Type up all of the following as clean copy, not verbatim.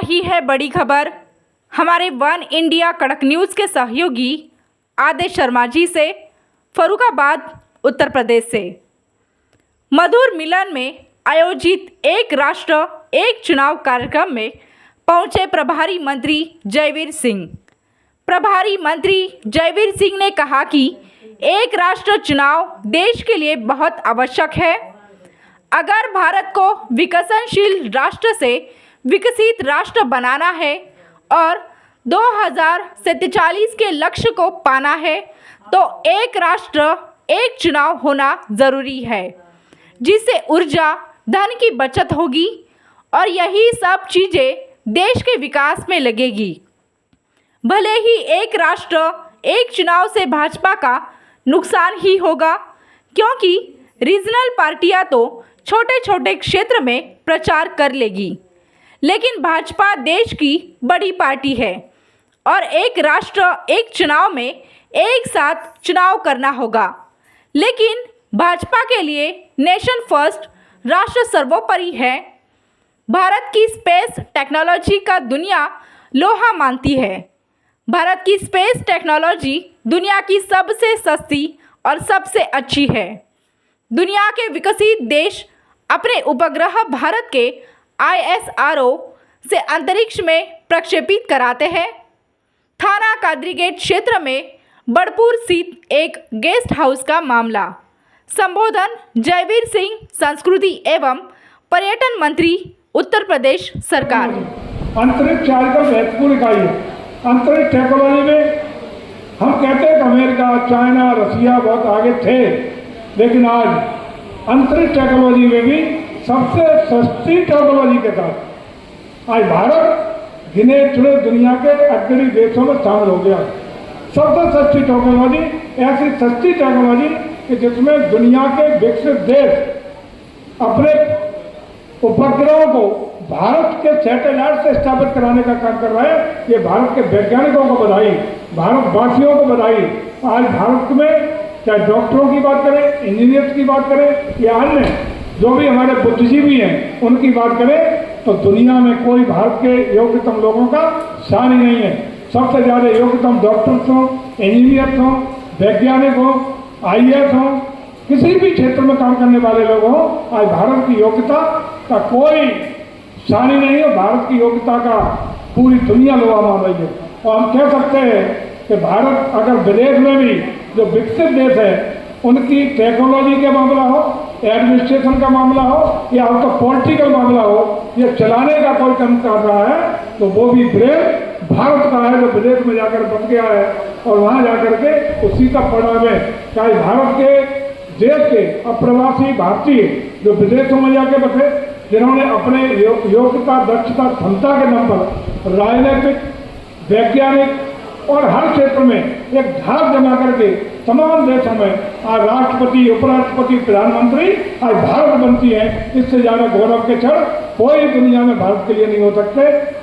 रही है बड़ी खबर हमारे वन इंडिया कड़क न्यूज़ के सहयोगी आदेश शर्मा जी से फर्रुखाबाद उत्तर प्रदेश से। मधुर मिलन में आयोजित एक राष्ट्र एक चुनाव कार्यक्रम में पहुंचे प्रभारी मंत्री जयवीर सिंह। प्रभारी मंत्री जयवीर सिंह ने कहा कि एक राष्ट्र चुनाव देश के लिए बहुत आवश्यक है। अगर भारत को विकसनशील राष्ट्र से विकसित राष्ट्र बनाना है और 2047 के लक्ष्य को पाना है तो एक राष्ट्र एक चुनाव होना ज़रूरी है, जिससे ऊर्जा धन की बचत होगी और यही सब चीज़ें देश के विकास में लगेगी। भले ही एक राष्ट्र एक चुनाव से भाजपा का नुकसान ही होगा, क्योंकि रीजनल पार्टियां तो छोटे छोटे क्षेत्र में प्रचार कर लेगी, लेकिन भाजपा देश की बड़ी पार्टी है और एक राष्ट्र एक चुनाव में एक साथ चुनाव करना होगा। लेकिन भाजपा के लिए नेशन फर्स्ट राष्ट्र सर्वोपरि है। भारत की स्पेस टेक्नोलॉजी का दुनिया लोहा मानती है। भारत की स्पेस टेक्नोलॉजी दुनिया की सबसे सस्ती और सबसे अच्छी है। दुनिया के विकसित देश अपने उपग्रह भारत के ISRO से अंतरिक्ष में प्रक्षेपित कराते हैं। थाना कादरीगेट क्षेत्र में बड़पुर स्थित एक गेस्ट हाउस का मामला। संबोधन जयवीर सिंह, संस्कृति एवं पर्यटन मंत्री, उत्तर प्रदेश सरकार। अंतरिक्ष आजकल महत्वपूर्ण इकाई है। अंतरिक्ष टेक्नोलॉजी में हम कहते हैं कि अमेरिका, चाइना, रसिया बहुत आगे थे, लेकिन आज अंतरिक्ष टेक्नोलॉजी में भी सबसे सस्ती टेक्नोलॉजी के साथ आज भारत गिने चुने दुनिया के अग्रणी देशों में शामिल हो गया। सबसे सस्ती टेक्नोलॉजी, ऐसी सस्ती टेक्नोलॉजी कि जिसमें दुनिया के विकसित देश अपने उपग्रहों को भारत के सैटेलाइट से स्थापित कराने का काम कर रहे हैं। ये भारत के वैज्ञानिकों को बधाई, भारतवासियों को बधाई। आज भारत में चाहे डॉक्टरों की बात करें, इंजीनियर्स की बात करें या अन्य जो भी हमारे बुद्धिजीवी हैं उनकी बात करें, तो दुनिया में कोई भारत के योग्यतम लोगों का शान ही नहीं है। सबसे ज़्यादा योग्यतम डॉक्टर्स हों, इंजीनियर्स हों, वैज्ञानिक हों, IAS हों, किसी भी क्षेत्र में काम करने वाले लोग हों, आज भारत की योग्यता का कोई शान ही नहीं है। भारत की योग्यता का पूरी दुनिया लोहा मान रही है। और हम कह सकते हैं कि भारत अगर विदेश में भी जो विकसित देश है उनकी टेक्नोलॉजी का मामला हो, एडमिनिस्ट्रेशन का मामला हो या तो पॉलिटिकल मामला हो, ये चलाने का कोई काम कर रहा है तो वो भी ब्रेन भारत का है, जो विदेश में जाकर बच गया है और वहाँ जाकर के उसी का पड़ाव है। चाहे भारत के देश के अप्रवासी भारतीय जो विदेशों में जाके बसे, जिन्होंने अपने योग्यता, दक्षता, क्षमता के दम पर राजनीतिक, वैज्ञानिक और हर क्षेत्र में एक धार जमा करके तमाम देशों में आज राष्ट्रपति, उपराष्ट्रपति, प्रधानमंत्री आज भारत बनती है। इससे ज़्यादा गौरव के क्षण कोई दुनिया में भारत के लिए नहीं हो सकते।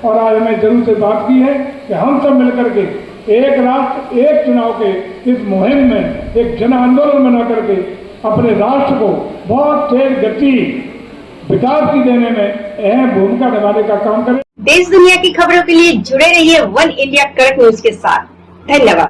और आज हमें जरूर से बात की है कि हम सब मिलकर के एक राष्ट्र एक चुनाव के इस मुहिम में एक जन आंदोलन बना करके अपने राष्ट्र को बहुत तेज गति विकास की देने में अहम भूमिका निभाने का काम करें। देश दुनिया की खबरों के लिए जुड़े रहिए वन इंडिया कड़क न्यूज के साथ। धन्यवाद।